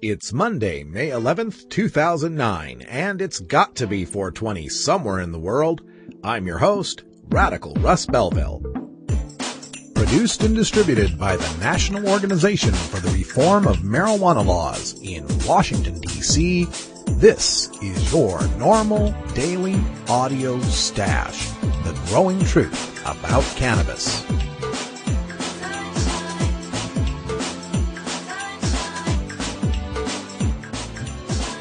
It's Monday, May 11th, 2009, and it's got to be 420 somewhere in the world. I'm your host, Radical Russ Belville. Produced and distributed by the National Organization for the Reform of Marijuana Laws in Washington, D.C., this is your NORML Daily Audio Stash, the growing truth about cannabis.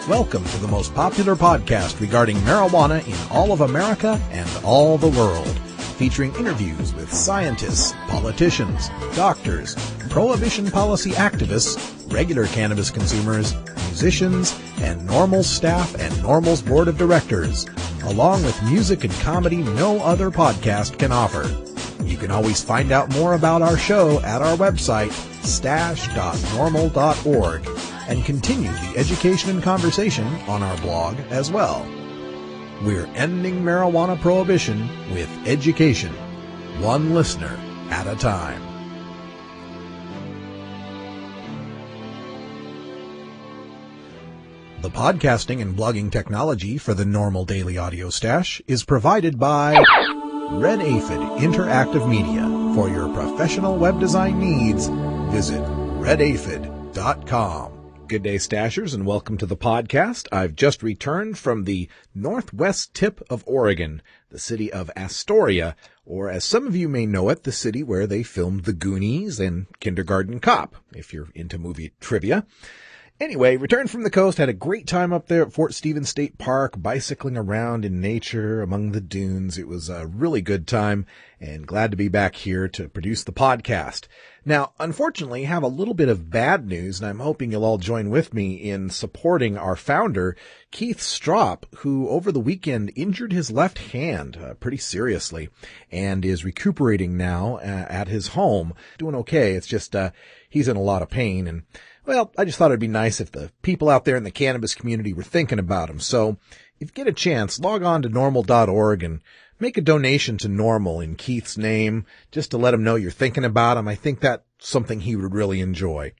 Welcome to the most popular podcast regarding marijuana in all of America and all the world, featuring interviews with scientists, politicians, doctors, prohibition policy activists, regular cannabis consumers, musicians, and NORML staff and NORML's board of directors, along with music and comedy no other podcast can offer. You can always find out more about our show at our website, stash.normal.org, and continue the education and conversation on our blog as well. We're ending marijuana prohibition with education, one listener at a time. The podcasting and blogging technology for the NORML Daily Audio Stash is provided by Red Aphid Interactive Media. For your professional web design needs, visit redaphid.com. Good day, Stashers, and welcome to the podcast. I've just returned from the northwest tip of Oregon, the city of Astoria, or as some of you may know it, the city where they filmed The Goonies and Kindergarten Cop, if you're into movie trivia. Anyway, returned from the coast, had a great time up there at Fort Stevens State Park, bicycling around in nature among the dunes. It was a really good time, and glad to be back here to produce the podcast. Now, unfortunately, I have a little bit of bad news, and I'm hoping you'll all join with me in supporting our founder, Keith Stroup, who over the weekend injured his left hand pretty seriously and is recuperating now at his home. Doing okay. It's just he's in a lot of pain, and well, I just thought it'd be nice if the people out there in the cannabis community were thinking about him. So if you get a chance, log on to NORML.org and make a donation to NORML in Keith's name, just to let him know you're thinking about him. I think that's something he would really enjoy.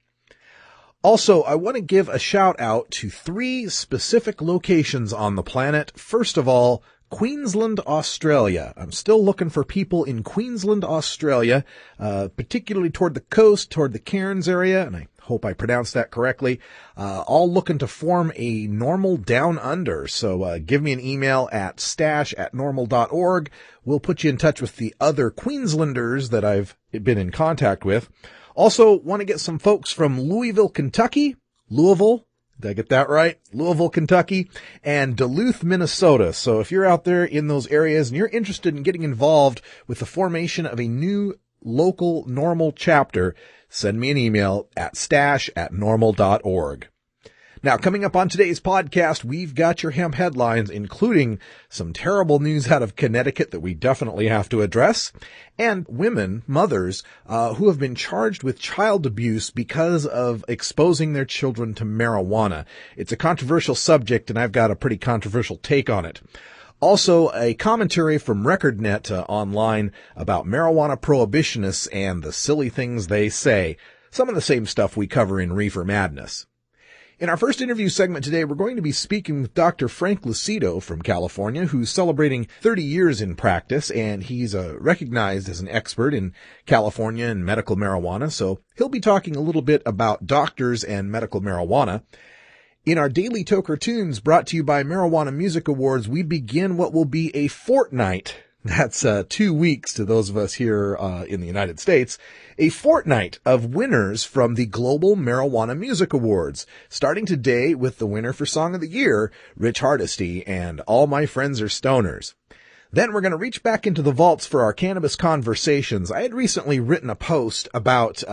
Also, I want to give a shout out to 3 specific locations on the planet. First of all, Queensland, Australia. I'm still looking for people in Queensland, Australia, particularly toward the coast, toward the Cairns area, and I hope I pronounced that correctly, all looking to form a NORML Down Under. So give me an email at stash@normal.org. We'll put you in touch with the other Queenslanders that I've been in contact with. Also, want to get some folks from Louisville, Kentucky, Louisville, did I get that right? Louisville, Kentucky, and Duluth, Minnesota. So if you're out there in those areas and you're interested in getting involved with the formation of a new local NORML chapter, send me an email at stash@normal.org. Now, coming up on today's podcast, we've got your hemp headlines, including some terrible news out of Connecticut that we definitely have to address, and women, mothers, who have been charged with child abuse because of exposing their children to marijuana. It's a controversial subject, and I've got a pretty controversial take on it. Also, a commentary from RecordNet online about marijuana prohibitionists and the silly things they say. Some of the same stuff we cover in Reefer Madness. In our first interview segment today, we're going to be speaking with Dr. Frank Lucido from California, who's celebrating 30 years in practice, and he's recognized as an expert in California and medical marijuana, so he'll be talking a little bit about doctors and medical marijuana. In our daily Toker Tunes brought to you by Marijuana Music Awards, we begin what will be a fortnight. That's 2 weeks to those of us here in the United States. A fortnight of winners from the Global Marijuana Music Awards, starting today with the winner for Song of the Year, Rich Hardesty, and All My Friends Are Stoners. Then we're going to reach back into the vaults for our cannabis conversations. I had recently written a post about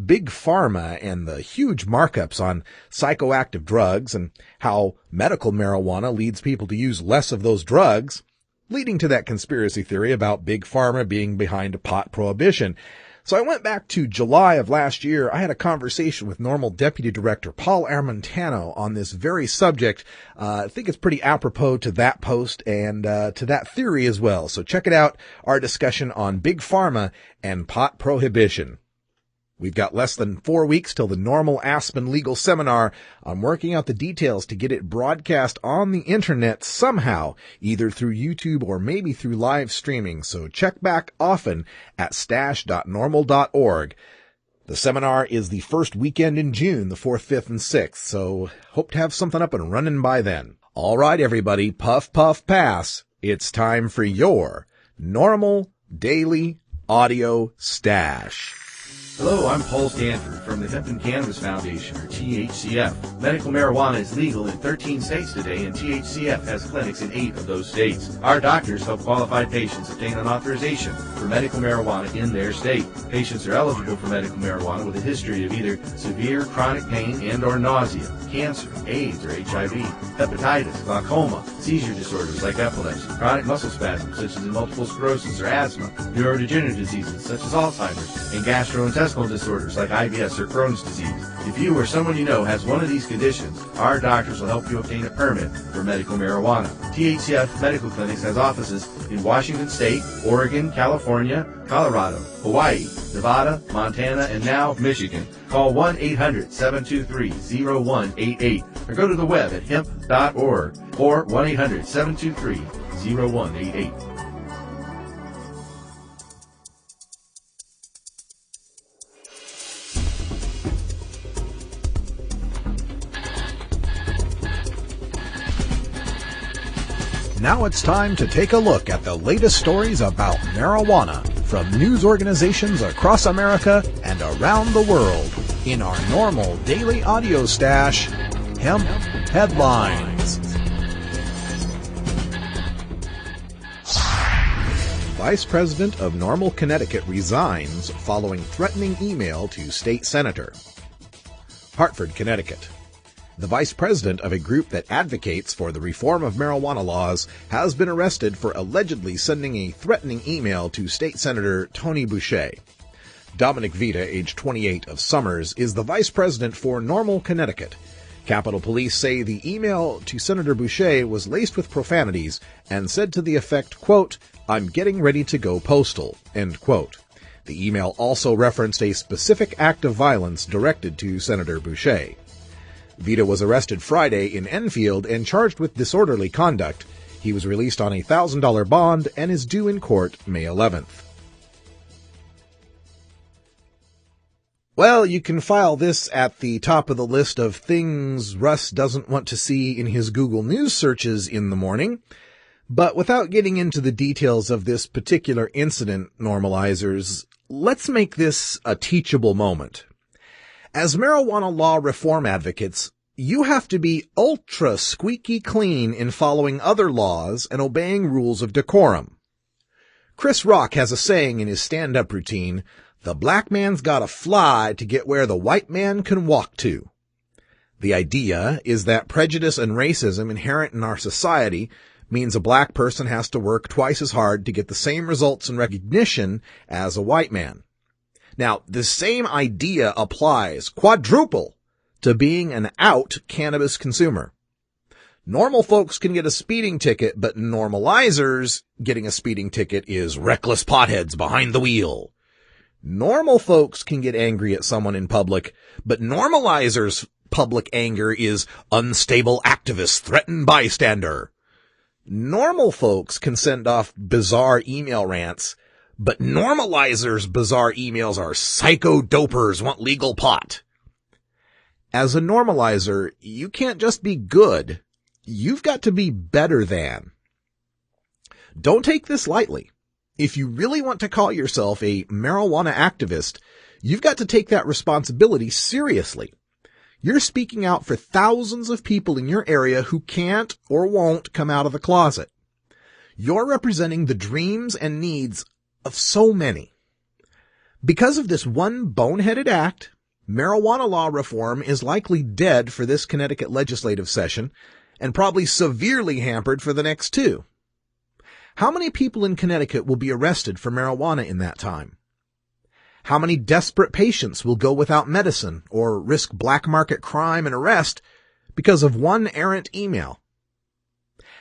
Big Pharma and the huge markups on psychoactive drugs and how medical marijuana leads people to use less of those drugs, leading to that conspiracy theory about Big Pharma being behind a pot prohibition. So I went back to July of last year. I had a conversation with NORML Deputy Director Paul Armentano on this very subject. I think it's pretty apropos to that post and to that theory as well. So check it out, our discussion on Big Pharma and pot prohibition. We've got less than 4 weeks till the NORML Aspen Legal Seminar. I'm working out the details to get it broadcast on the internet somehow, either through YouTube or maybe through live streaming, so check back often at stash.normal.org. The seminar is the first weekend in June, the 4th, 5th, and 6th, so hope to have something up and running by then. All right, everybody, puff, puff, pass. It's time for your NORML Daily Audio Stash. Hello, I'm Paul Stanford from the Hemp and Cannabis Foundation, or THCF. Medical marijuana is legal in 13 states today, and THCF has clinics in 8 of those states. Our doctors help qualified patients obtain an authorization for medical marijuana in their state. Patients are eligible for medical marijuana with a history of either severe chronic pain and or nausea, cancer, AIDS or HIV, hepatitis, glaucoma, seizure disorders like epilepsy, chronic muscle spasms such as multiple sclerosis or asthma, neurodegenerative diseases such as Alzheimer's, and gastrointestinal disorders like IBS or Crohn's disease. If you or someone you know has one of these conditions, our doctors will help you obtain a permit for medical marijuana. THCF Medical Clinics has offices in Washington State, Oregon, California, Colorado, Hawaii, Nevada, Montana, and now Michigan. Call 1-800-723-0188 or go to the web at hemp.org or 1-800-723-0188. Now it's time to take a look at the latest stories about marijuana from news organizations across America and around the world in our NORML Daily Audio Stash, Hemp Headlines. Vice President of NORML Connecticut resigns following threatening email to state senator. Hartford, Connecticut. The vice president of a group that advocates for the reform of marijuana laws has been arrested for allegedly sending a threatening email to State Senator Tony Boucher. Dominic Vita, age 28, of Summers, is the vice president for NORML Connecticut. Capitol Police say the email to Senator Boucher was laced with profanities and said to the effect, quote, "I'm getting ready to go postal," end quote. The email also referenced a specific act of violence directed to Senator Boucher. Vita was arrested Friday in Enfield and charged with disorderly conduct. He was released on a $1,000 bond and is due in court May 11th. Well, you can file this at the top of the list of things Russ doesn't want to see in his Google News searches in the morning. But without getting into the details of this particular incident, normalizers, let's make this a teachable moment. As marijuana law reform advocates, you have to be ultra squeaky clean in following other laws and obeying rules of decorum. Chris Rock has a saying in his stand-up routine, "The black man's gotta fly to get where the white man can walk to." The idea is that prejudice and racism inherent in our society means a black person has to work twice as hard to get the same results and recognition as a white man. Now, the same idea applies quadruple to being an out cannabis consumer. Normal folks can get a speeding ticket, but normalizers getting a speeding ticket is reckless potheads behind the wheel. Normal folks can get angry at someone in public, but normalizers' public anger is unstable activist threatened bystander. Normal folks can send off bizarre email rants, but normalizers' bizarre emails are psycho dopers want legal pot. As a normalizer, you can't just be good. You've got to be better than. Don't take this lightly. If you really want to call yourself a marijuana activist, you've got to take that responsibility seriously. You're speaking out for thousands of people in your area who can't or won't come out of the closet. You're representing the dreams and needs of so many. Because of this one boneheaded act, marijuana law reform is likely dead for this Connecticut legislative session and probably severely hampered for the next 2. How many people in Connecticut will be arrested for marijuana in that time? How many desperate patients will go without medicine or risk black market crime and arrest because of one errant email?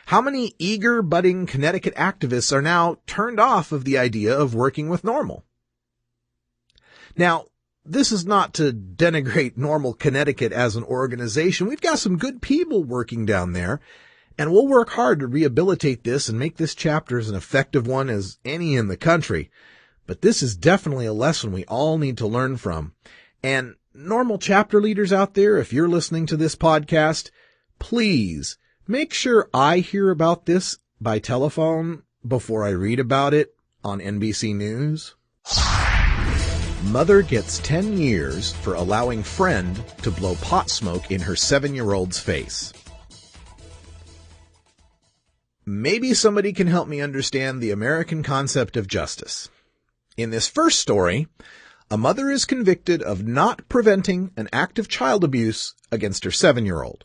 How many eager, budding Connecticut activists are now turned off of the idea of working with NORML? Now, this is not to denigrate NORML Connecticut as an organization. We've got some good people working down there, and we'll work hard to rehabilitate this and make this chapter as an effective one as any in the country. But this is definitely a lesson we all need to learn from. And NORML chapter leaders out there, if you're listening to this podcast, please make sure I hear about this by telephone before I read about it on NBC News. Mother gets 10 years for allowing friend to blow pot smoke in her 7-year-old's face. Maybe somebody can help me understand the American concept of justice. In this first story, a mother is convicted of not preventing an act of child abuse against her 7-year-old.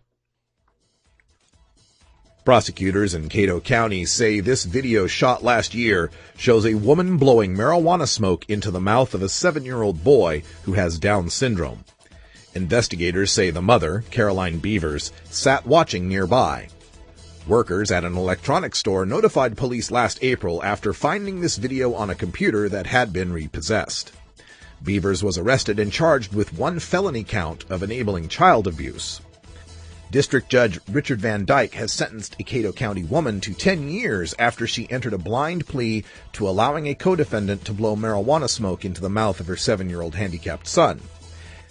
Prosecutors in Cato County say this video shot last year shows a woman blowing marijuana smoke into the mouth of a 7-year-old boy who has Down syndrome. Investigators say the mother, Caroline Beavers, sat watching nearby. Workers at an electronics store notified police last April after finding this video on a computer that had been repossessed. Beavers was arrested and charged with 1 felony count of enabling child abuse. District Judge Richard Van Dyke has sentenced a Cato County woman to 10 years after she entered a blind plea to allowing a co-defendant to blow marijuana smoke into the mouth of her 7-year-old handicapped son.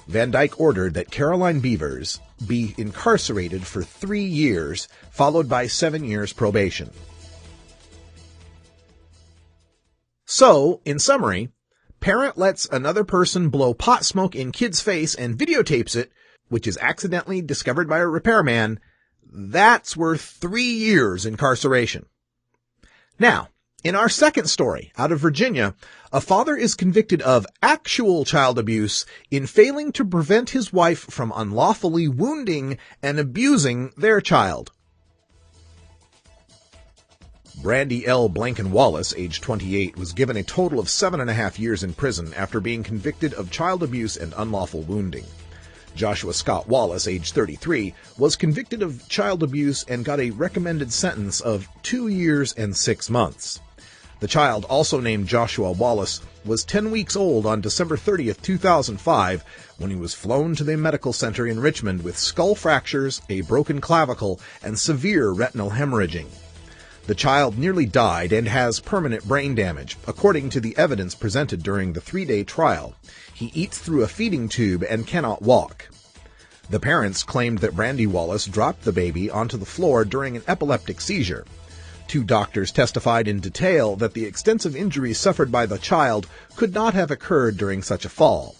Van Dyke ordered that Caroline Beavers be incarcerated for 3 years, followed by 7 years probation. So, in summary, parent lets another person blow pot smoke in kid's face and videotapes it, which is accidentally discovered by a repairman. That's worth 3 years incarceration. Now, in our second story, out of Virginia, a father is convicted of actual child abuse in failing to prevent his wife from unlawfully wounding and abusing their child. Brandy L. Blanken-Wallace, age 28, was given a total of 7.5 years in prison after being convicted of child abuse and unlawful wounding. Joshua Scott Wallace, age 33, was convicted of child abuse and got a recommended sentence of 2 years and 6 months. The child, also named Joshua Wallace, was 10 weeks old on December 30th, 2005, when he was flown to the medical center in Richmond with skull fractures, a broken clavicle, and severe retinal hemorrhaging. The child nearly died and has permanent brain damage, according to the evidence presented during the 3-day trial. He eats through a feeding tube and cannot walk. The parents claimed that Brandy Wallace dropped the baby onto the floor during an epileptic seizure. 2 doctors testified in detail that the extensive injuries suffered by the child could not have occurred during such a fall.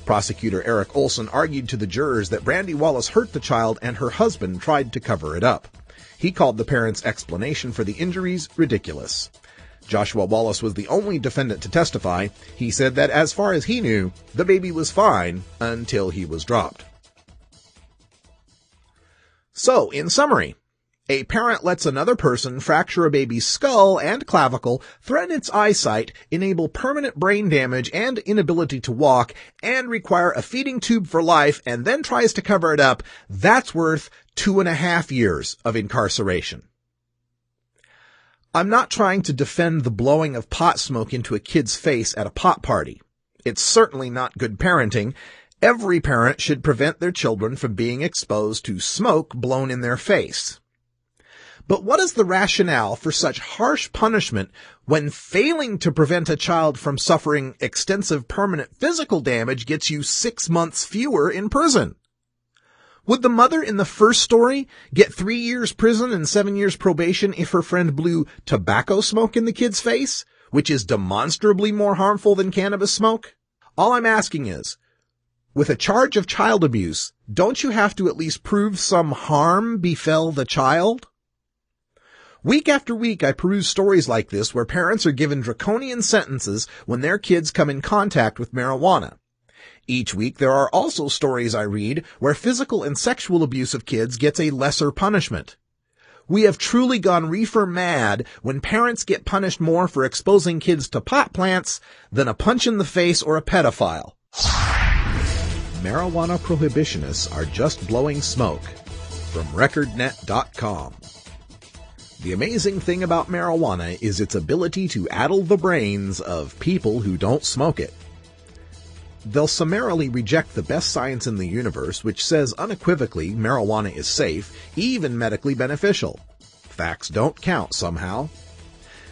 Prosecutor Eric Olson argued to the jurors that Brandy Wallace hurt the child and her husband tried to cover it up. He called the parents' explanation for the injuries ridiculous. Joshua Wallace was the only defendant to testify. He said that as far as he knew, the baby was fine until he was dropped. So, in summary, a parent lets another person fracture a baby's skull and clavicle, threaten its eyesight, enable permanent brain damage and inability to walk, and require a feeding tube for life, and then tries to cover it up. That's worth 2.5 years of incarceration. I'm not trying to defend the blowing of pot smoke into a kid's face at a pot party. It's certainly not good parenting. Every parent should prevent their children from being exposed to smoke blown in their face. But what is the rationale for such harsh punishment when failing to prevent a child from suffering extensive permanent physical damage gets you 6 months fewer in prison? Would the mother in the first story get 3 years prison and 7 years probation if her friend blew tobacco smoke in the kid's face, which is demonstrably more harmful than cannabis smoke? All I'm asking is, with a charge of child abuse, don't you have to at least prove some harm befell the child? Week after week, I peruse stories like this where parents are given draconian sentences when their kids come in contact with marijuana. Each week, there are also stories I read where physical and sexual abuse of kids gets a lesser punishment. We have truly gone reefer mad when parents get punished more for exposing kids to pot plants than a punch in the face or a pedophile. Marijuana prohibitionists are just blowing smoke. From RecordNet.com. The amazing thing about marijuana is its ability to addle the brains of people who don't smoke it. They'll summarily reject the best science in the universe, which says unequivocally marijuana is safe, even medically beneficial. Facts don't count somehow.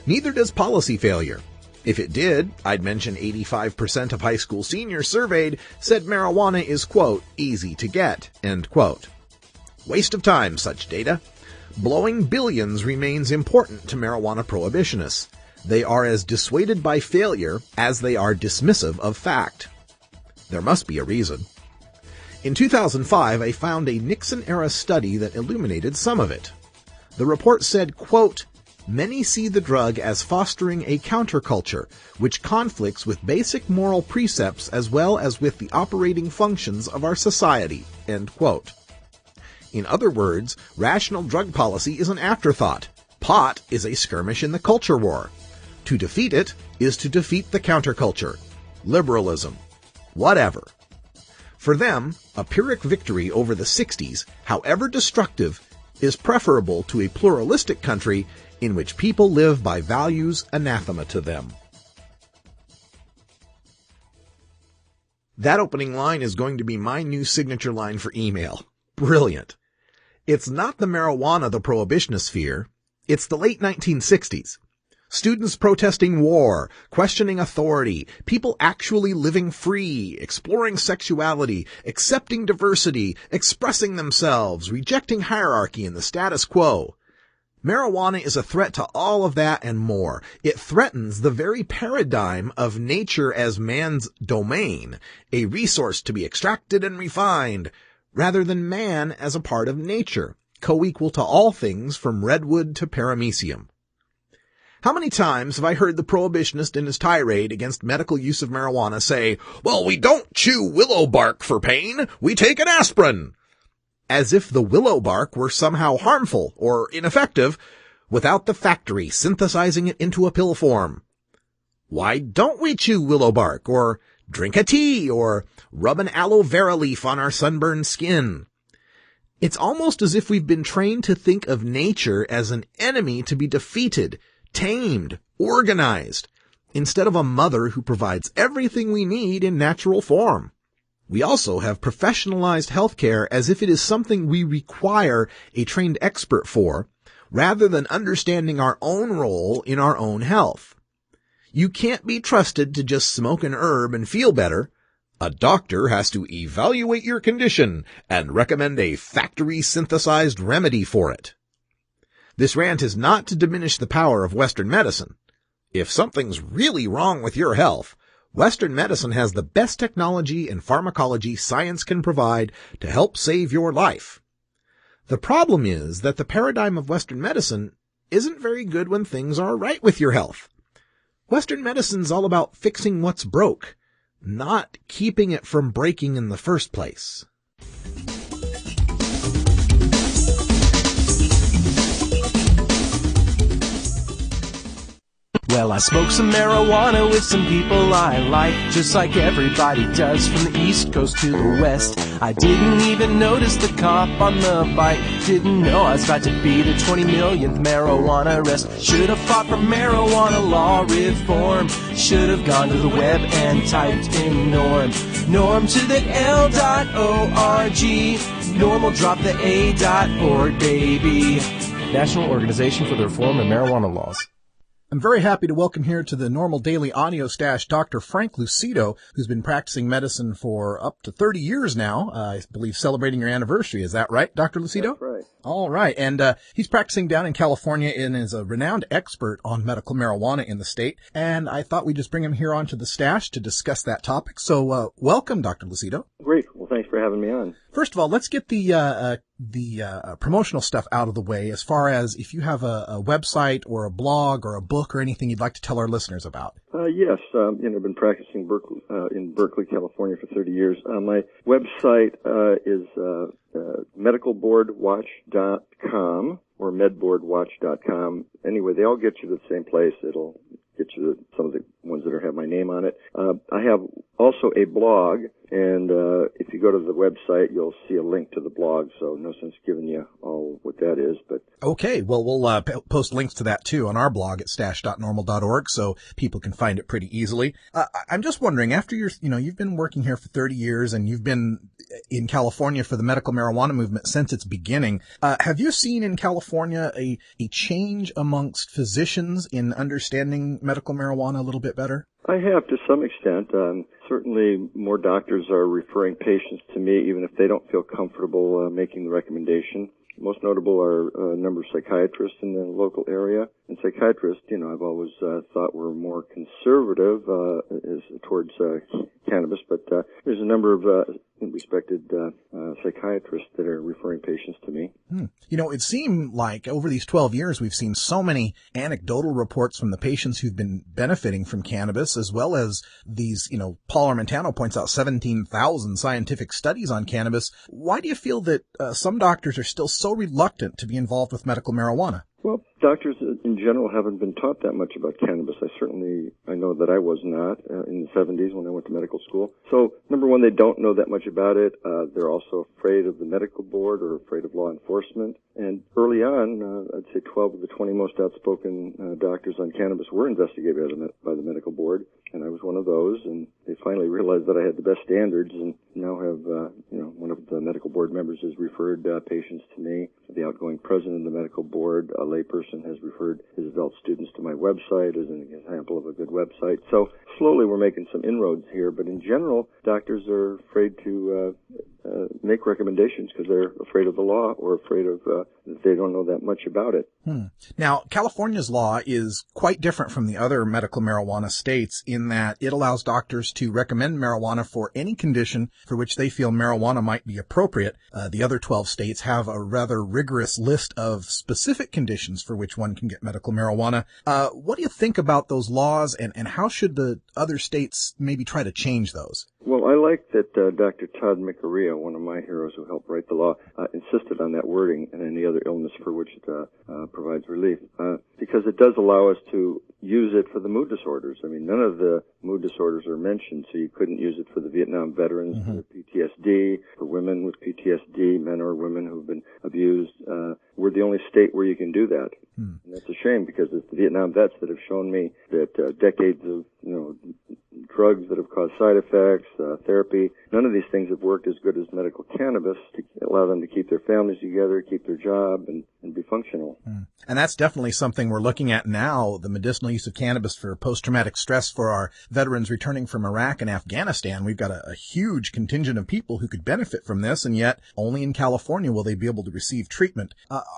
Neither does policy failure. If it did, I'd mention 85% of high school seniors surveyed said marijuana is, quote, easy to get, end quote. Waste of time, such data. Blowing billions remains important to marijuana prohibitionists. They are as dissuaded by failure as they are dismissive of fact. There must be a reason. In 2005, I found a Nixon-era study that illuminated some of it. The report said, quote, many see the drug as fostering a counterculture, which conflicts with basic moral precepts as well as with the operating functions of our society, end quote. In other words, rational drug policy is an afterthought. Pot is a skirmish in the culture war. To defeat it is to defeat the counterculture. Liberalism. Whatever. For them, a Pyrrhic victory over the 60s, however destructive, is preferable to a pluralistic country in which people live by values anathema to them. That opening line is going to be my new signature line for email. Brilliant. It's not the marijuana the prohibitionists fear. It's the late 1960s. Students protesting war, questioning authority, people actually living free, exploring sexuality, accepting diversity, expressing themselves, rejecting hierarchy and the status quo. Marijuana is a threat to all of that and more. It threatens the very paradigm of nature as man's domain, a resource to be extracted and refined, rather than man as a part of nature, co-equal to all things from redwood to paramecium. How many times have I heard the prohibitionist in his tirade against medical use of marijuana say, well, we don't chew willow bark for pain, we take an aspirin. As if the willow bark were somehow harmful or ineffective without the factory synthesizing it into a pill form. Why don't we chew willow bark or drink a tea or rub an aloe vera leaf on our sunburned skin? It's almost as if we've been trained to think of nature as an enemy to be defeated, tamed, organized, instead of a mother who provides everything we need in natural form. We also have professionalized healthcare as if it is something we require a trained expert for, rather than understanding our own role in our own health. You can't be trusted to just smoke an herb and feel better. A doctor has to evaluate your condition and recommend a factory-synthesized remedy for it. This rant is not to diminish the power of Western medicine. If something's really wrong with your health, Western medicine has the best technology and pharmacology science can provide to help save your life. The problem is that the paradigm of Western medicine isn't very good when things are right with your health. Western medicine's all about fixing what's broke, not keeping it from breaking in the first place. Well, I smoke some marijuana with some people I like, just like everybody does from the East Coast to the West. I didn't even notice the cop on the bike, didn't know I was about to be the 20 millionth marijuana arrest. Should have fought for marijuana law reform, should have gone to the web and typed in norm to the L.org, normal drop the A.org, baby. National Organization for the Reform of Marijuana Laws. I'm very happy to welcome here to the NORML Daily Audio Stash Dr. Frank Lucido, who's been practicing medicine for up to 30 years now, I believe celebrating your anniversary. Is that right, Dr. Lucido? That's right. All right. And he's practicing down in California and is a renowned expert on medical marijuana in the state. And I thought we'd just bring him here onto the stash to discuss that topic. So welcome, Dr. Lucido. Great. Well, thanks for having me on. First of all, let's get the promotional stuff out of the way, as far as if you have a website or a blog or a book or anything you'd like to tell our listeners about. Yes. I've been practicing in Berkeley, California for 30 years. My website is medicalboardwatch.com or medboardwatch.com. Anyway, they all get you to the same place. It'll get you some of the ones that have my name on it. I have also a blog, and if you go to the website, you'll see a link to the blog, so no sense giving you all what that is. But okay, well, we'll post links to that too on our blog at stash.normal.org, so people can find it pretty easily. I'm just wondering, after you've been working here for 30 years, and you've been in California for the medical marijuana movement since its beginning, have you seen in California a change amongst physicians in understanding medical marijuana a little bit better? I have, to some extent. Certainly more doctors are referring patients to me, even if they don't feel comfortable making the recommendation. Most notable are a number of psychiatrists in the local area. And psychiatrists, I've always thought were more conservative towards cannabis, but there's a number of respected psychiatrists that are referring patients to me. It seemed like over these 12 years, we've seen so many anecdotal reports from the patients who've been benefiting from cannabis, as well as these, Paul Armentano points out 17,000 scientific studies on cannabis. Why do you feel that some doctors are still so reluctant to be involved with medical marijuana? Well, doctors in general haven't been taught that much about cannabis. I know that I was not in the 70s when I went to medical school. So, number one, they don't know that much about it. They're also afraid of the medical board or afraid of law enforcement. And early on, I'd say 12 of the 20 most outspoken doctors on cannabis were investigated by the medical board, and I was one of those. And they finally realized that I had the best standards, and now have, one of the medical board members has referred patients to me. The outgoing president of the medical board, a layperson, has referred his adult students to my website as an example of a good website. So slowly we're making some inroads here, but in general, doctors are afraid to make recommendations because they're afraid of the law or afraid of they don't know that much about it. Now, California's law is quite different from the other medical marijuana states in that it allows doctors to recommend marijuana for any condition for which they feel marijuana might be appropriate. The other 12 states have a rather rigorous list of specific conditions for which one can get medical marijuana. What do you think about those laws, and how should the other states maybe try to change those? Well, I like that Dr. Todd Micaria, one of my heroes who helped write the law, insisted on that wording and any other illness for which it provides relief, because it does allow us to use it for the mood disorders. I mean, none of the mood disorders are mentioned, so you couldn't use it for the Vietnam veterans, for PTSD, for women with PTSD, men or women who've been abused. We're the only state where you can do that. And that's a shame, because it's the Vietnam vets that have shown me that decades of, drugs that have caused side effects, therapy, none of these things have worked as good as medical cannabis to allow them to keep their families together, keep their job, and be functional. And that's definitely something we're looking at now, the medicinal use of cannabis for post-traumatic stress for our veterans returning from Iraq and Afghanistan. We've got a huge contingent of people who could benefit from this, and yet only in California will they be able to receive treatment.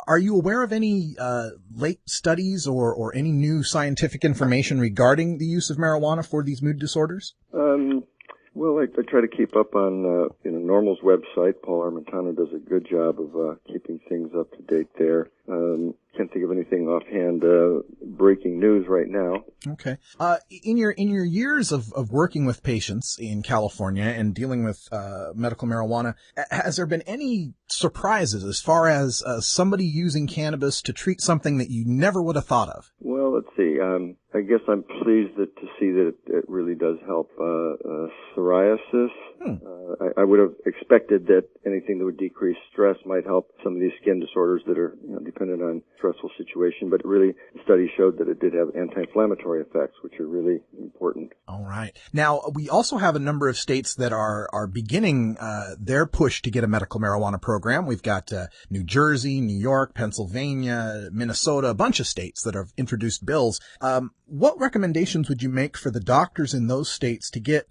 Are you aware of any late studies or any new scientific information regarding the use of marijuana for these mood disorders? Well, I try to keep up on NORML's website. Paul Armentano does a good job of keeping things up to date there. Can't think of anything offhand breaking news right now. Okay. In your years of working with patients in California and dealing with medical marijuana, has there been any surprises as far as somebody using cannabis to treat something that you never would have thought of? Well, let's see. I guess I'm pleased to see that it really does help psoriasis. I would have expected that anything that would decrease stress might help some of these skin disorders that are dependent on stressful situation, but really the study showed that it did have anti-inflammatory effects, which are really important. All right. Now, we also have a number of states that are beginning their push to get a medical marijuana program. We've got New Jersey, New York, Pennsylvania, Minnesota, a bunch of states that have introduced bills. What recommendations would you make for the doctors in those states to get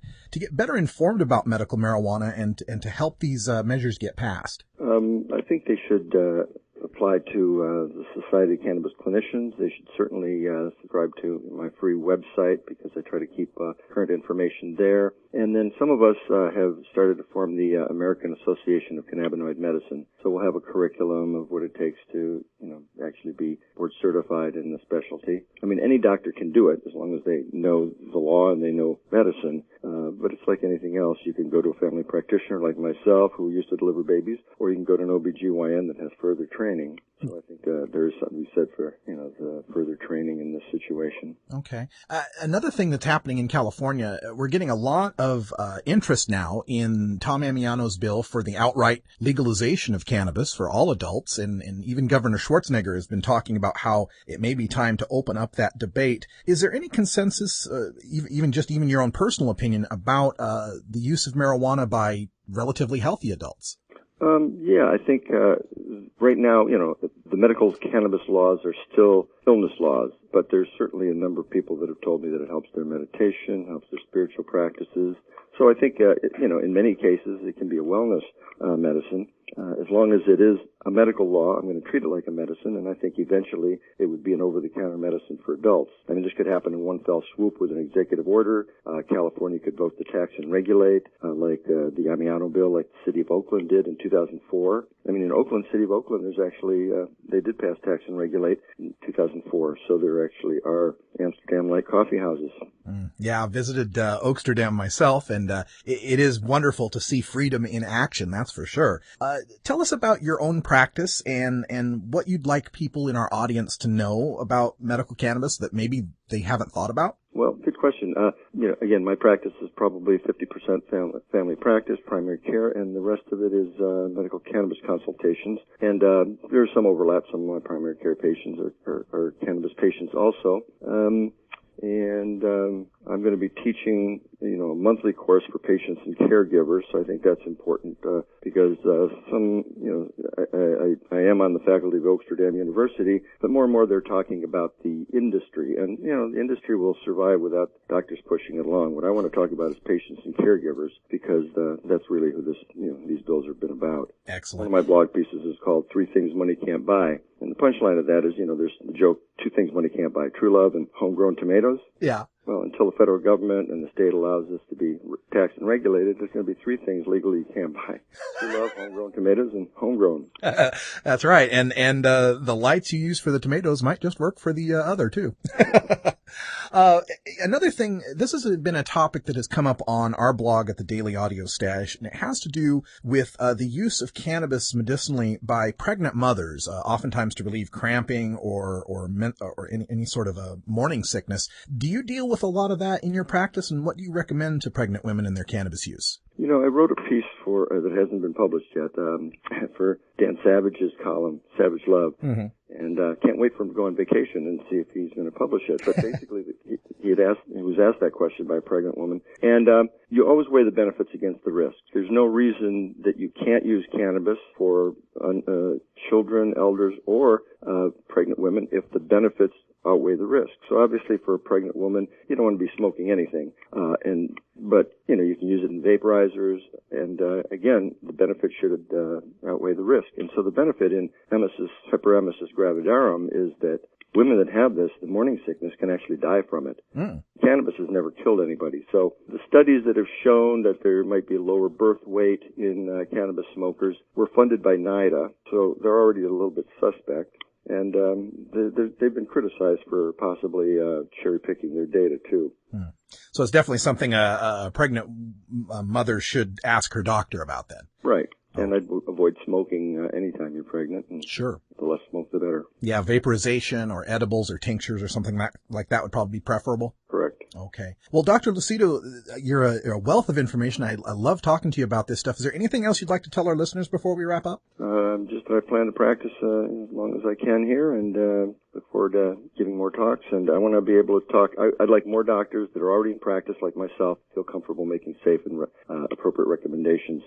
better informed about medical marijuana and to help these measures get passed? I think they should apply to the Society of Cannabis Clinicians. They should certainly subscribe to my free website, because I try to keep current information there. And then some of us have started to form the American Association of Cannabinoid Medicine. So we'll have a curriculum of what it takes to, actually be board certified in the specialty. I mean, any doctor can do it as long as they know the law and they know medicine. But it's like anything else. You can go to a family practitioner like myself who used to deliver babies, or you can go to an OBGYN that has further training. training. So I think there is something to be said for, the further training in this situation. Okay. Another thing that's happening in California, we're getting a lot of interest now in Tom Amiano's bill for the outright legalization of cannabis for all adults, and even Governor Schwarzenegger has been talking about how it may be time to open up that debate. Is there any consensus, even your own personal opinion, about the use of marijuana by relatively healthy adults? Yeah, I think right now, the medical cannabis laws are still illness laws, but there's certainly a number of people that have told me that it helps their meditation, helps their spiritual practices. So I think, in many cases, it can be a wellness medicine. As long as it is a medical law, I'm going to treat it like a medicine, and I think eventually it would be an over-the-counter medicine for adults. I mean, this could happen in one fell swoop with an executive order. California could vote to tax and regulate, like the Amiano bill, like the city of Oakland did in 2004. I mean, in Oakland, city of Oakland, there's actually, they did pass tax and regulate in 2004, so there actually are Amsterdam-like coffee houses. Yeah, I visited Oaksterdam myself, and it is wonderful to see freedom in action, that's for sure. Tell us about your own practice and what you'd like people in our audience to know about medical cannabis that maybe they haven't thought about. Well, good question. Again, my practice is probably 50% family practice, primary care, and the rest of it is medical cannabis consultations. And there's some overlap. Some of my primary care patients are cannabis patients also. And I'm going to be teaching, a monthly course for patients and caregivers. So I think that's important because I am on the faculty of Oaksterdam University, but more and more they're talking about the industry. And, the industry will survive without doctors pushing it along. What I want to talk about is patients and caregivers because that's really who these bills have been about. Excellent. One of my blog pieces is called 3 Things Money Can't Buy. And the punchline of that is, there's the joke, 2 things money can't buy, true love and homegrown tomatoes. Yeah. Well, until the federal government and the state allows this to be taxed and regulated, there's going to be 3 things legally you can't buy. True love, homegrown tomatoes, and homegrown. That's right. And the lights you use for the tomatoes might just work for the other too. Another thing, this has been a topic that has come up on our blog at the Daily Audio Stash, and it has to do with the use of cannabis medicinally by pregnant mothers, oftentimes to relieve cramping or any sort of a morning sickness. Do you deal with a lot of that in your practice, and what do you recommend to pregnant women in their cannabis use? I wrote a piece for that hasn't been published yet for Dan Savage's column, Savage Love, and can't wait for him to go on vacation and see if he's going to publish it. But basically, he was asked that question by a pregnant woman, and you always weigh the benefits against the risks. There's no reason that you can't use cannabis for children, elders, or pregnant women if the benefits outweigh the risk. So obviously for a pregnant woman, you don't want to be smoking anything. But you can use it in vaporizers, and again, the benefit should outweigh the risk. And so the benefit in Pepperemesis gravidarum is that women that have this, the morning sickness, can actually die from it. Cannabis has never killed anybody. So the studies that have shown that there might be a lower birth weight in cannabis smokers were funded by NIDA, so they're already a little bit suspect. And they've been criticized for possibly cherry-picking their data, too. So it's definitely something a pregnant mother should ask her doctor about then. Right. And I'd avoid smoking anytime you're pregnant. And sure. The less smoke, the better. Yeah, vaporization or edibles or tinctures or something like that would probably be preferable. Correct. Okay. Well, Dr. Lucido, you're a wealth of information. I love talking to you about this stuff. Is there anything else you'd like to tell our listeners before we wrap up? Just that I plan to practice as long as I can here, and look forward to giving more talks. And I want to be able to talk. I'd like more doctors that are already in practice, like myself, feel comfortable making safe and appropriate recommendations,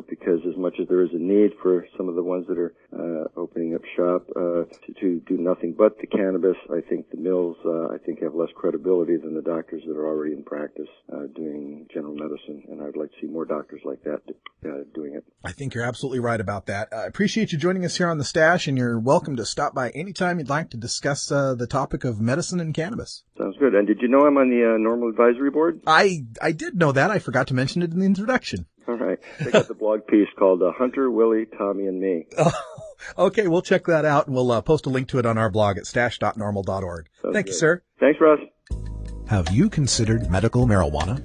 because as much as there is a need for some of the ones that are opening up shop to do nothing but the cannabis, I think the mills, have less credibility than the doctors that are already in practice doing general medicine. And I'd like to see more doctors like that doing it. I think you're absolutely right about that. I appreciate you joining us here on The Stash, and you're welcome to stop by anytime you'd like to discuss the topic of medicine and cannabis. Sounds good. And did you know I'm on the NORML advisory board? I did know that. I forgot to mention it in the introduction. All right. Check out the blog piece called Hunter, Willie, Tommy, and Me. Oh, okay, we'll check that out, and we'll post a link to it on our blog at stash.normal.org. Thank you, sir. Thanks, Russ. Have you considered medical marijuana?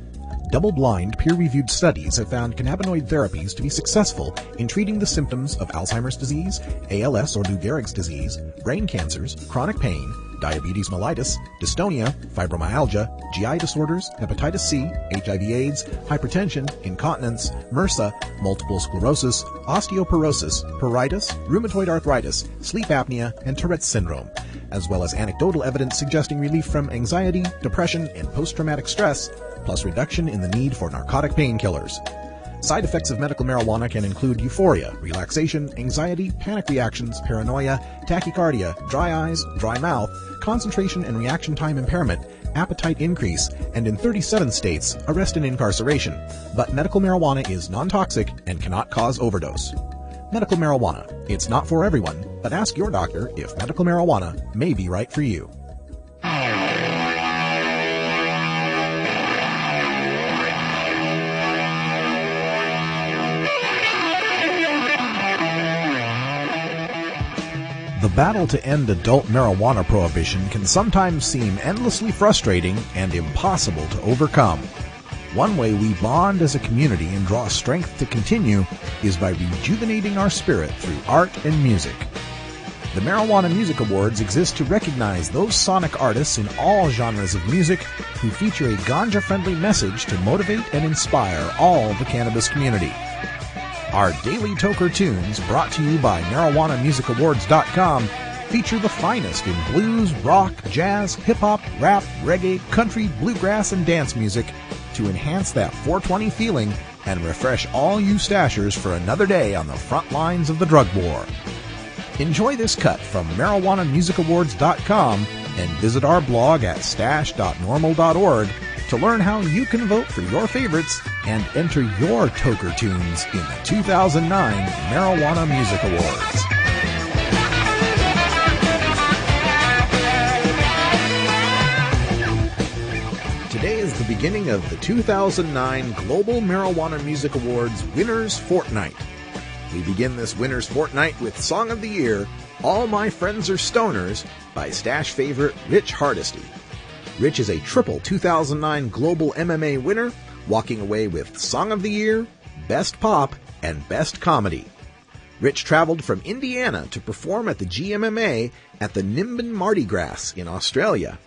double-blind, peer-reviewed studies have found cannabinoid therapies to be successful in treating the symptoms of Alzheimer's disease, ALS or Lou Gehrig's disease, brain cancers, chronic pain, diabetes mellitus, dystonia, fibromyalgia, GI disorders, hepatitis C, HIV/AIDS, hypertension, incontinence, MRSA, multiple sclerosis, osteoporosis, pruritus, rheumatoid arthritis, sleep apnea, and Tourette's syndrome, as well as anecdotal evidence suggesting relief from anxiety, depression, and post-traumatic stress, plus reduction in the need for narcotic painkillers. Side effects of medical marijuana can include euphoria, relaxation, anxiety, panic reactions, paranoia, tachycardia, dry eyes, dry mouth, concentration and reaction time impairment, appetite increase, and in 37 states, arrest and incarceration. But medical marijuana is non-toxic and cannot cause overdose. Medical marijuana. It's not for everyone, but ask your doctor if medical marijuana may be right for you. The battle to end adult marijuana prohibition can sometimes seem endlessly frustrating and impossible to overcome. One way we bond as a community and draw strength to continue is by rejuvenating our spirit through art and music. The Marijuana Music Awards exist to recognize those sonic artists in all genres of music who feature a ganja-friendly message to motivate and inspire all the cannabis community. Our daily Toker tunes, brought to you by MarijuanaMusicAwards.com, feature the finest in blues, rock, jazz, hip-hop, rap, reggae, country, bluegrass, and dance music to enhance that 420 feeling and refresh all you stashers for another day on the front lines of the drug war. Enjoy this cut from MarijuanaMusicAwards.com and visit our blog at stash.normal.org to learn how you can vote for your favorites and enter your Toker tunes in the 2009 Marijuana Music Awards. Today is the beginning of the 2009 Global Marijuana Music Awards Winners Fortnight. We begin this Winners Fortnight with Song of the Year, All My Friends Are Stoners, by Stash favorite Rich Hardesty. Rich is a triple 2009 Global MMA winner, walking away with Song of the Year, Best Pop, and Best Comedy. Rich traveled from Indiana to perform at the GMMA at the Nimbin Mardi Gras in Australia.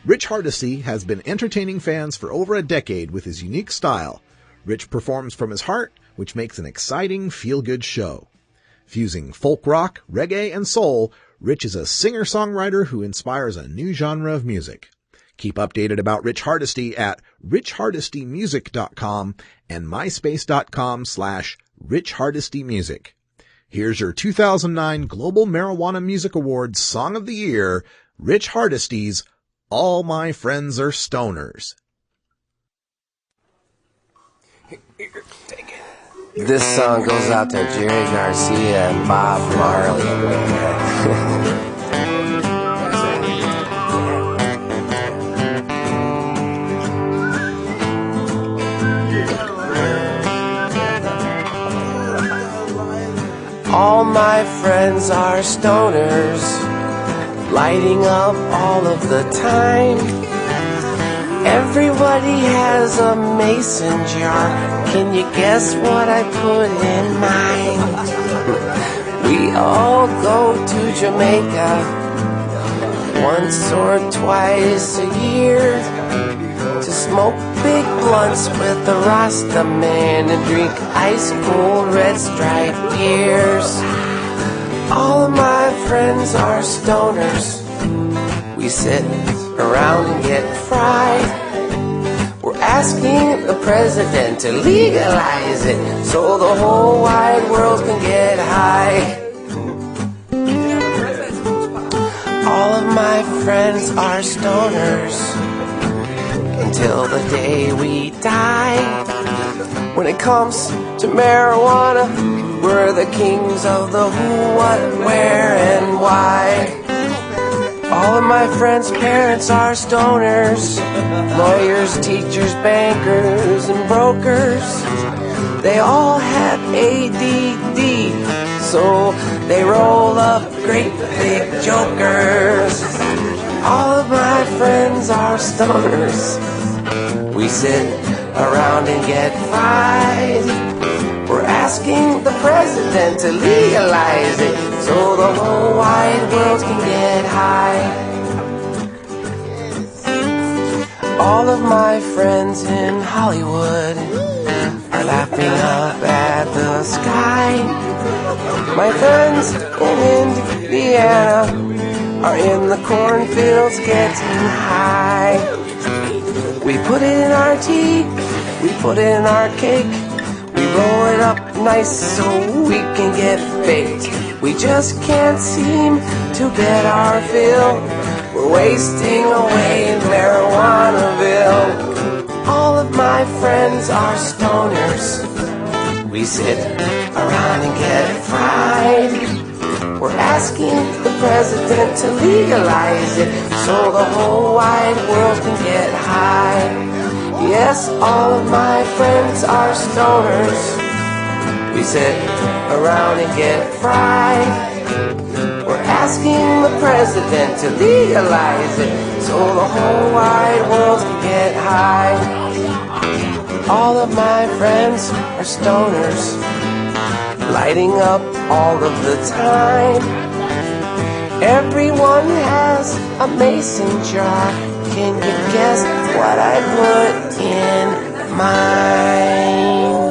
Rich Hardesty has been entertaining fans for over a decade with his unique style. Rich performs from his heart, which makes an exciting, feel-good show. Fusing folk rock, reggae, and soul, Rich is a singer-songwriter who inspires a new genre of music. Keep updated about Rich Hardesty at richhardestymusic.com and myspace.com/richhardestymusic. Here's your 2009 Global Marijuana Music Awards Song of the Year, Rich Hardesty's All My Friends Are Stoners. This song goes out to Jerry Garcia and Bob Marley. All my friends are stoners, lighting up all of the time. Everybody has a mason jar. Can you guess what I put in mine? We all go to Jamaica once or twice a year to smoke big blunts with the Rasta man and drink ice cold red striped beers. All of my friends are stoners. We sit around and get fried. We're asking the president to legalize it so the whole wide world can get high. All of my friends are stoners until the day we die. When it comes to marijuana, we're the kings of the who, what, where, and why. All of my friends' parents are stoners, lawyers, teachers, bankers, and brokers. They all have ADD, so they roll up great big jokers. All of my friends are stoners. We sit around and get fried. We're asking the president to legalize it so the whole wide world can get high. All of my friends in Hollywood are laughing up at the sky. My friends in Indiana are in the cornfields getting high. We put it in our tea, we put it in our cake. We roll it up nice so we can get baked. We just can't seem to get our fill. We're wasting away in Marijuanaville. All of my friends are stoners. We sit around and get fried. We're asking the president to legalize it so the whole wide world can get high. Yes, all of my friends are stoners. We sit around and get fried. We're asking the president to legalize it so the whole wide world can get high. All of my friends are stoners, lighting up all of the time. Everyone has a mason jar. Can you guess what I put in mine?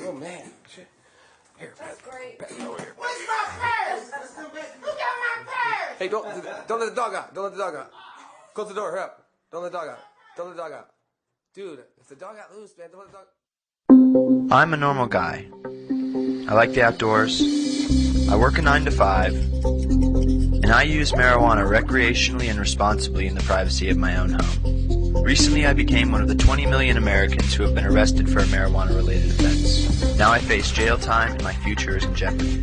Oh man, shit. Here, that's great. Where's my purse? Who got my purse? Hey, don't let the dog out. Don't let the dog out. Close the door. Hurry up. Don't let the dog out. Don't let the dog out. Dude, if the dog got loose, man, don't let the dog. I'm a normal guy. I like the outdoors. I work a 9 to 5. And I use marijuana recreationally and responsibly in the privacy of my own home. Recently, I became one of the 20 million Americans who have been arrested for a marijuana-related offense. Now I face jail time and my future is in jeopardy.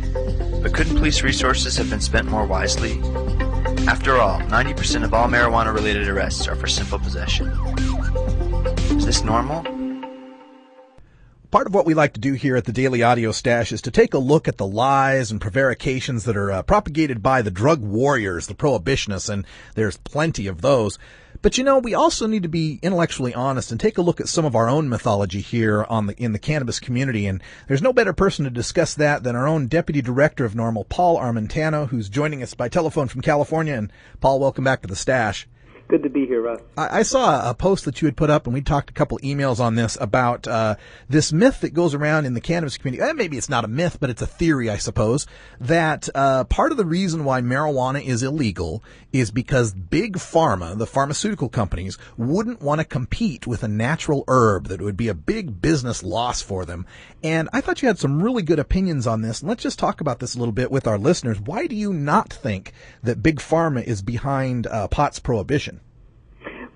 But couldn't police resources have been spent more wisely? After all, 90% of all marijuana-related arrests are for simple possession. Is this normal? Part of what we like to do here at the Daily Audio Stash is to take a look at the lies and prevarications that are propagated by the drug warriors, the prohibitionists, and there's plenty of those. But you know, we also need to be intellectually honest and take a look at some of our own mythology here in the cannabis community. And there's no better person to discuss that than our own Deputy Director of NORML, Paul Armentano, who's joining us by telephone from California. And Paul, welcome back to the Stash. Good to be here, Russ. I saw a post that you had put up, and we talked a couple emails on this about this myth that goes around in the cannabis community. Maybe it's not a myth, but it's a theory, I suppose, that part of the reason why marijuana is illegal is because big pharma, the pharmaceutical companies, wouldn't want to compete with a natural herb, that it would be a big business loss for them. And I thought you had some really good opinions on this. And let's just talk about this a little bit with our listeners. Why do you not think that big pharma is behind pot's prohibition?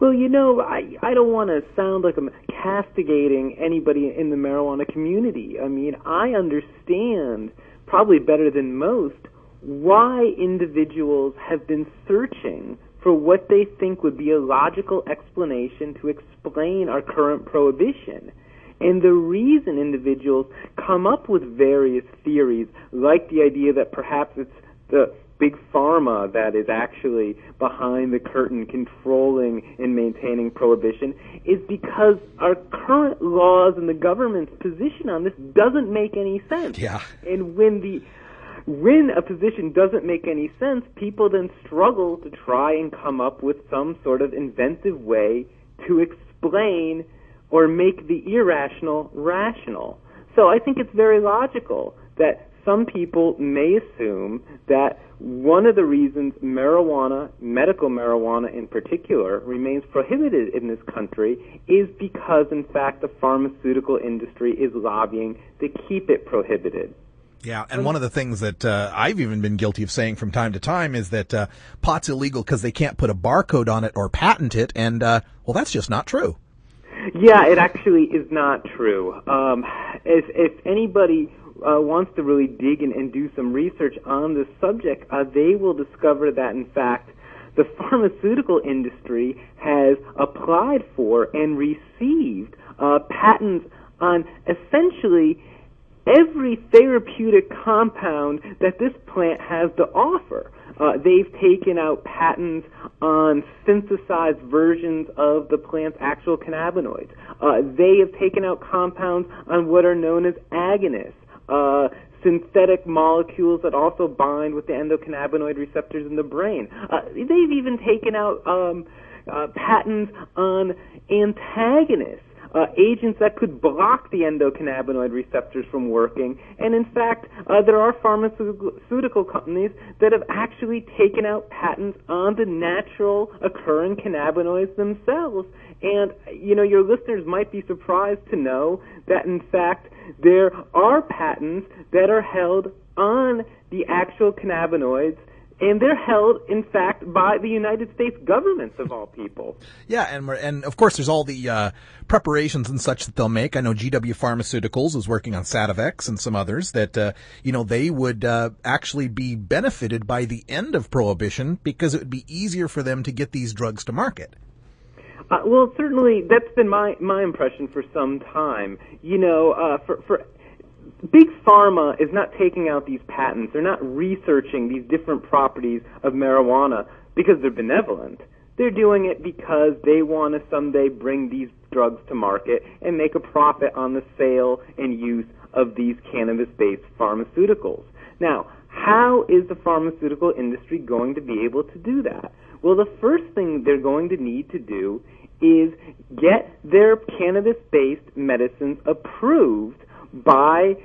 Well, you know, I don't want to sound like I'm castigating anybody in the marijuana community. I mean, I understand, probably better than most, why individuals have been searching for what they think would be a logical explanation to explain our current prohibition. And the reason individuals come up with various theories, like the idea that perhaps it's the big pharma that is actually behind the curtain controlling and maintaining prohibition, is because our current laws and the government's position on this doesn't make any sense. Yeah. And when a position doesn't make any sense, people then struggle to try and come up with some sort of inventive way to explain or make the irrational rational. So I think it's very logical that some people may assume that one of the reasons marijuana, medical marijuana in particular, remains prohibited in this country is because, in fact, the pharmaceutical industry is lobbying to keep it prohibited. Yeah, and one of the things that I've even been guilty of saying from time to time is that pot's illegal because they can't put a barcode on it or patent it, and, well, that's just not true. Yeah, it actually is not true. If anybody wants to really dig in and do some research on this subject, they will discover that, in fact, the pharmaceutical industry has applied for and received patents on essentially every therapeutic compound that this plant has to offer. They've taken out patents on synthesized versions of the plant's actual cannabinoids. They have taken out compounds on what are known as agonists, synthetic molecules that also bind with the endocannabinoid receptors in the brain. They've even taken out patents on antagonists, agents that could block the endocannabinoid receptors from working. And in fact, there are pharmaceutical companies that have actually taken out patents on the natural occurring cannabinoids themselves. And, your listeners might be surprised to know that, in fact, there are patents that are held on the actual cannabinoids, and they're held, in fact, by the United States government, of all people. Yeah, and of course, there's all the preparations and such that they'll make. I know GW Pharmaceuticals is working on Sativex and some others that, they would actually be benefited by the end of Prohibition because it would be easier for them to get these drugs to market. Well, certainly, that's been my impression for some time. For Big Pharma is not taking out these patents. They're not researching these different properties of marijuana because they're benevolent. They're doing it because they want to someday bring these drugs to market and make a profit on the sale and use of these cannabis-based pharmaceuticals. Now, how is the pharmaceutical industry going to be able to do that? Well, the first thing they're going to need to do is get their cannabis-based medicines approved by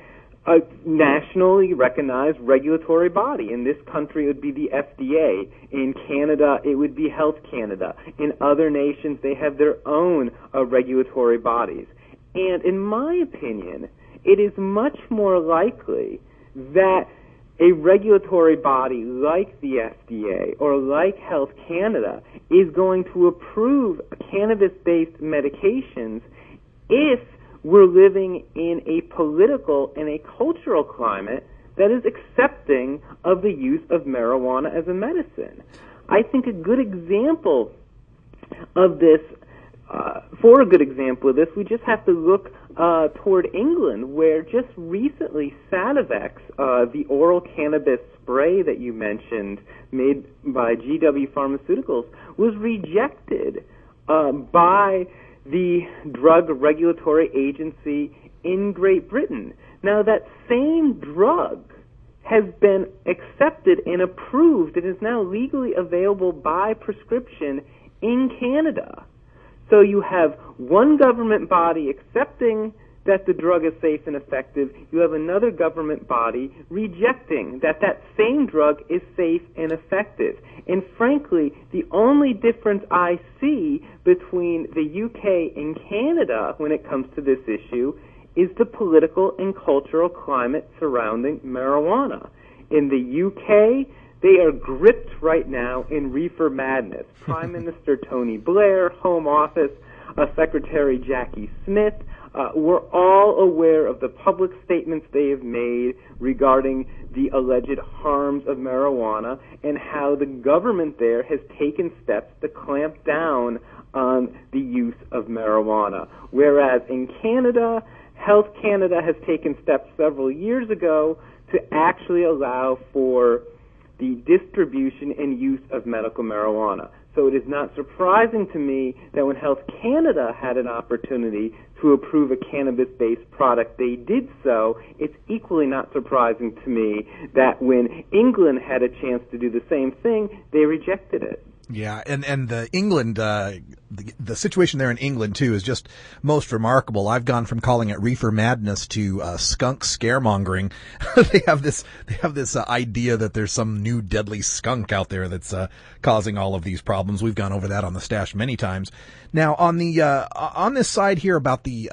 a nationally recognized regulatory body. In this country, it would be the FDA. In Canada, it would be Health Canada. In other nations, they have their own regulatory bodies. And in my opinion, it is much more likely that a regulatory body like the FDA or like Health Canada is going to approve cannabis-based medications if we're living in a political and a cultural climate that is accepting of the use of marijuana as a medicine. I think a good example of this, for a good example of this, we just have to look toward England, where just recently Sativex, the oral cannabis spray that you mentioned, made by GW Pharmaceuticals, was rejected by the Drug Regulatory Agency in Great Britain. Now, that same drug has been accepted and approved and is now legally available by prescription in Canada. So you have one government body accepting that the drug is safe and effective. You have another government body rejecting that same drug is safe and effective. And frankly, the only difference I see between the UK and Canada when it comes to this issue is the political and cultural climate surrounding marijuana. In the UK, they are gripped right now in reefer madness. Prime Minister Tony Blair, Home Office Secretary Jackie Smith, we're all aware of the public statements they have made regarding the alleged harms of marijuana and how the government there has taken steps to clamp down on the use of marijuana. Whereas in Canada, Health Canada has taken steps several years ago to actually allow for the distribution and use of medical marijuana. So it is not surprising to me that when Health Canada had an opportunity to approve a cannabis-based product, they did so. It's equally not surprising to me that when England had a chance to do the same thing, they rejected it. Yeah, and the England, the situation there in England too is just most remarkable. I've gone from calling it reefer madness to skunk scaremongering. They have this idea that there's some new deadly skunk out there that's causing all of these problems. We've gone over that on the stash many times. Now on the on this side here about the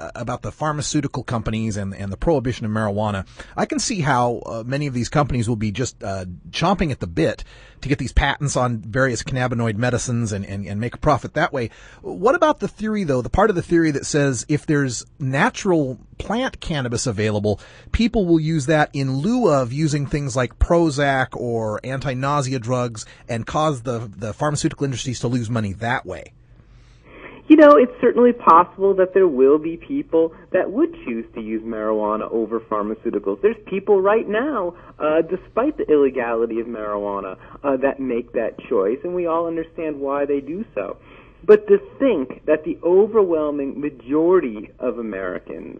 pharmaceutical companies and the prohibition of marijuana, I can see how many of these companies will be just chomping at the bit to get these patents on various cannabinoid medicines and make a profit that way. What about the theory, though, the part of the theory that says if there's natural plant cannabis available, people will use that in lieu of using things like Prozac or anti-nausea drugs and cause the pharmaceutical industries to lose money that way? It's certainly possible that there will be people that would choose to use marijuana over pharmaceuticals. There's people right now, despite the illegality of marijuana, that make that choice, and we all understand why they do so. But to think that the overwhelming majority of Americans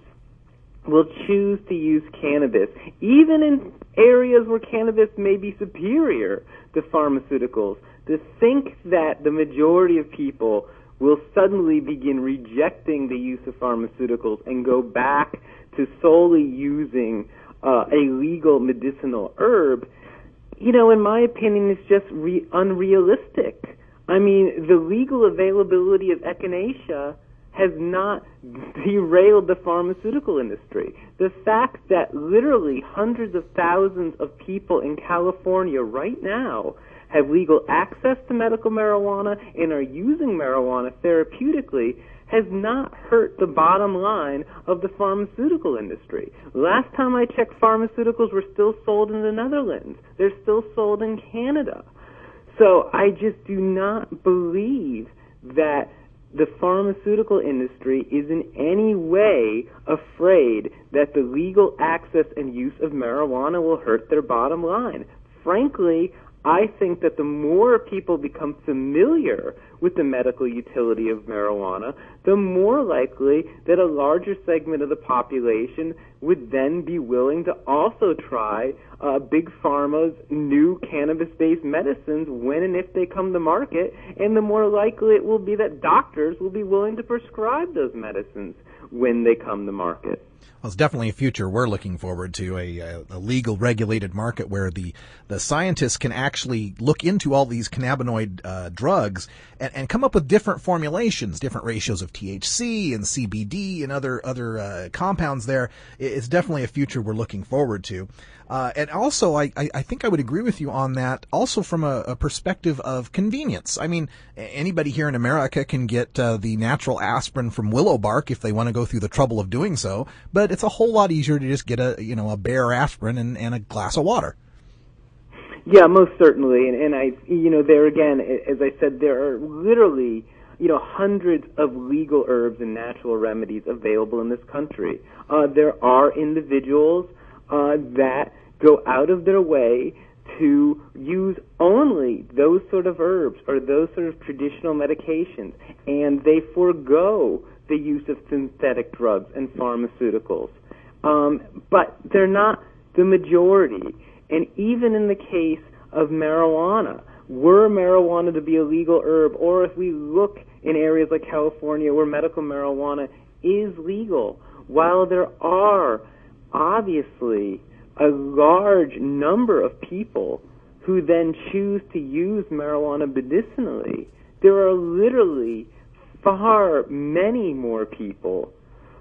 will choose to use cannabis, even in areas where cannabis may be superior to pharmaceuticals, to think that the majority of people will suddenly begin rejecting the use of pharmaceuticals and go back to solely using a legal medicinal herb, in my opinion, is just unrealistic. I mean, the legal availability of echinacea has not derailed the pharmaceutical industry. The fact that literally hundreds of thousands of people in California right now have legal access to medical marijuana and are using marijuana therapeutically has not hurt the bottom line of the pharmaceutical industry. Last time I checked, pharmaceuticals were still sold in the Netherlands. They're still sold in Canada. So I just do not believe that the pharmaceutical industry is in any way afraid that the legal access and use of marijuana will hurt their bottom line. Frankly, I think that the more people become familiar with the medical utility of marijuana, the more likely that a larger segment of the population would then be willing to also try Big Pharma's new cannabis-based medicines when and if they come to market, and the more likely it will be that doctors will be willing to prescribe those medicines when they come to market. Well, it's definitely a future we're looking forward to, a legal regulated market where the scientists can actually look into all these cannabinoid drugs and come up with different formulations, different ratios of THC and CBD and other compounds there. It's definitely a future we're looking forward to. And also, I think I would agree with you on that, also from a perspective of convenience. I mean, anybody here in America can get the natural aspirin from willow bark if they want to go through the trouble of doing so, but it's a whole lot easier to just get a bare aspirin and a glass of water. Yeah, most certainly. And I, there again, as I said, there are literally, hundreds of legal herbs and natural remedies available in this country. There are individuals that go out of their way to use only those sort of herbs or those sort of traditional medications, and they forego the use of synthetic drugs and pharmaceuticals. But they're not the majority. And even in the case of marijuana, were marijuana to be a legal herb, or if we look in areas like California where medical marijuana is legal, while there are obviously a large number of people who then choose to use marijuana medicinally, there are literally far many more people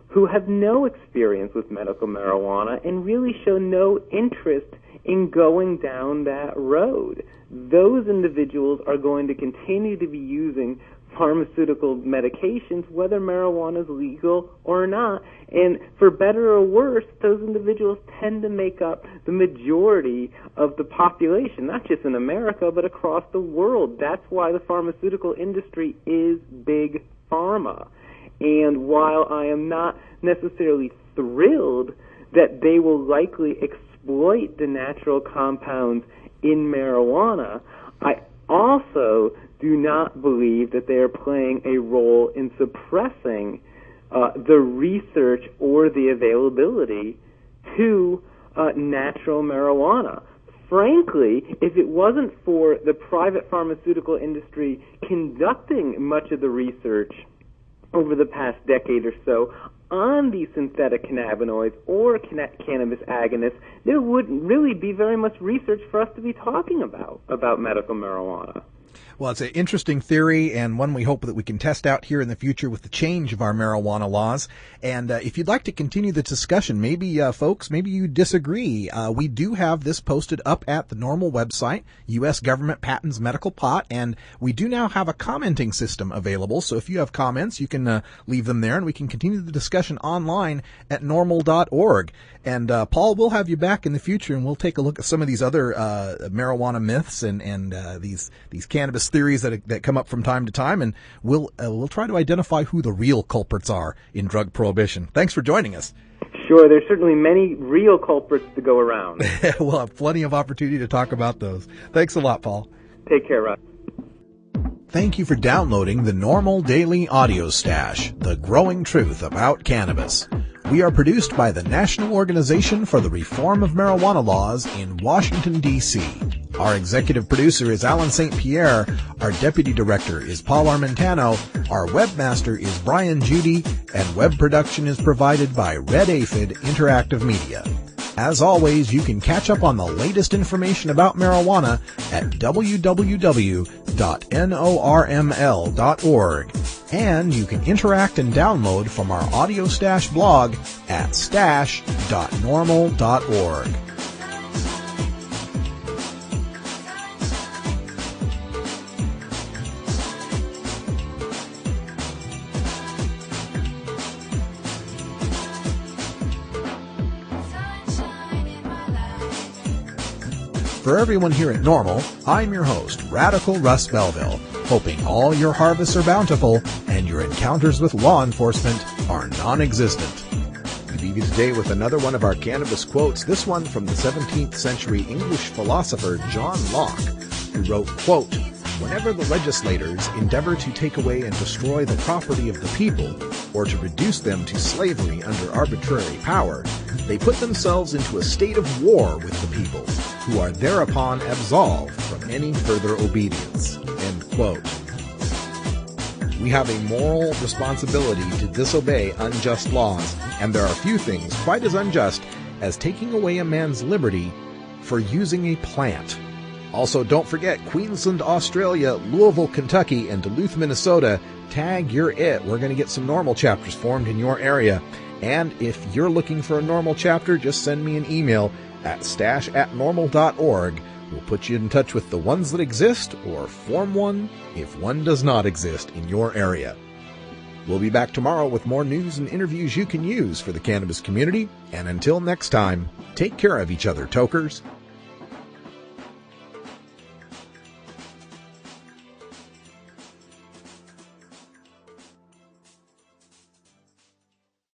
who have no experience with medical marijuana and really show no interest in going down that road. Those individuals are going to continue to be using pharmaceutical medications, whether marijuana is legal or not. And for better or worse, those individuals tend to make up the majority of the population, not just in America, but across the world. That's why the pharmaceutical industry is big pharma. And while I am not necessarily thrilled that they will likely exploit the natural compounds in marijuana, I also do not believe that they are playing a role in suppressing the research or the availability to natural marijuana. Frankly, if it wasn't for the private pharmaceutical industry conducting much of the research over the past decade or so on these synthetic cannabinoids or cannabis agonists, there wouldn't really be very much research for us to be talking about medical marijuana. Well, it's an interesting theory and one we hope that we can test out here in the future with the change of our marijuana laws. And if you'd like to continue the discussion, maybe, folks, maybe you disagree. We do have this posted up at the NORML website, U.S. Government Patents Medical Pot, and we do now have a commenting system available. So if you have comments, you can leave them there, and we can continue the discussion online at norml.org. And Paul, we'll have you back in the future, and we'll take a look at some of these other marijuana myths and these cannabis cannabis theories that come up from time to time, and we'll try to identify who the real culprits are in drug prohibition. Thanks for joining us. Sure, there's certainly many real culprits to go around. We'll have plenty of opportunity to talk about those. Thanks a lot, Paul. Take care, Russ. Thank you for downloading the NORML Daily Audio Stash, the growing truth about cannabis. We are produced by the National Organization for the Reform of Marijuana Laws in Washington, D.C. Our executive producer is Alan St. Pierre. Our deputy director is Paul Armentano. Our webmaster is Brian Judy. And web production is provided by Red Aphid Interactive Media. As always, you can catch up on the latest information about marijuana at www.norml.org. And you can interact and download from our Audio Stash blog at stash.norml.org. For everyone here at NORML, I'm your host, Radical Russ Belville, hoping all your harvests are bountiful and your encounters with law enforcement are non-existent. We leave you today with another one of our cannabis quotes, this one from the 17th century English philosopher John Locke, who wrote, quote, "Whenever the legislators endeavor to take away and destroy the property of the people, or to reduce them to slavery under arbitrary power, they put themselves into a state of war with the people, who are thereupon absolved from any further obedience." End quote. We have a moral responsibility to disobey unjust laws, and there are few things quite as unjust as taking away a man's liberty for using a plant. Also, don't forget Queensland, Australia, Louisville, Kentucky, and Duluth, Minnesota. Tag you're it. We're going to get some NORML chapters formed in your area. And if you're looking for a NORML chapter, just send me an email at stash@norml.org. We'll put you in touch with the ones that exist, or form one if one does not exist in your area. We'll be back tomorrow with more news and interviews you can use for the cannabis community. And until next time, take care of each other, tokers.